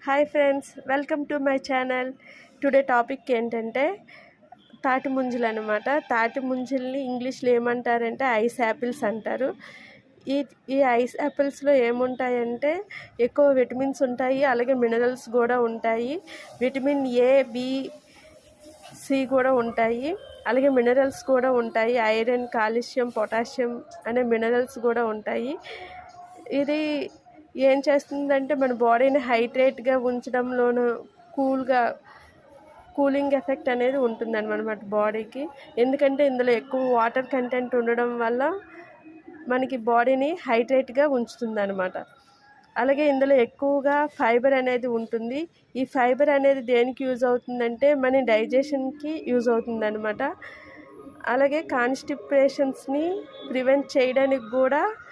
Hi friends, welcome to my channel. Today topic ఏంటంటే తాటి ముంజలు అనమాట. తాటి ముంజల్ని ఇంగ్లీష్లో ఏమంటారంటే ఐస్ యాపిల్స్ అంటారు. ఈ ఈ ఐస్ యాపిల్స్లో ఏముంటాయంటే ఎక్కువ విటమిన్స్ ఉంటాయి, అలాగే మినరల్స్ కూడా ఉంటాయి. విటమిన్ ఏ, బి, సి కూడా ఉంటాయి, అలాగే మినరల్స్ కూడా ఉంటాయి. ఐరన్, కాల్షియం, పొటాషియం అనే మినరల్స్ కూడా ఉంటాయి. ఇది ఏం చేస్తుందంటే మన బాడీని హైడ్రేట్గా ఉంచడంలోనూ కూలింగ్ ఎఫెక్ట్ అనేది ఉంటుందన్నమాట బాడీకి. ఎందుకంటే ఇందులో ఎక్కువ వాటర్ కంటెంట్ ఉండడం వల్ల మనకి బాడీని హైడ్రేట్గా ఉంచుతుందన్నమాట. అలాగే ఇందులో ఎక్కువగా ఫైబర్ అనేది ఉంటుంది. ఈ ఫైబర్ అనేది దేనికి యూజ్ అవుతుందంటే మన డైజెషన్కి యూజ్ అవుతుందన్నమాట. అలాగే కాన్స్టిపేషన్స్ని ప్రివెంట్ చేయడానికి కూడా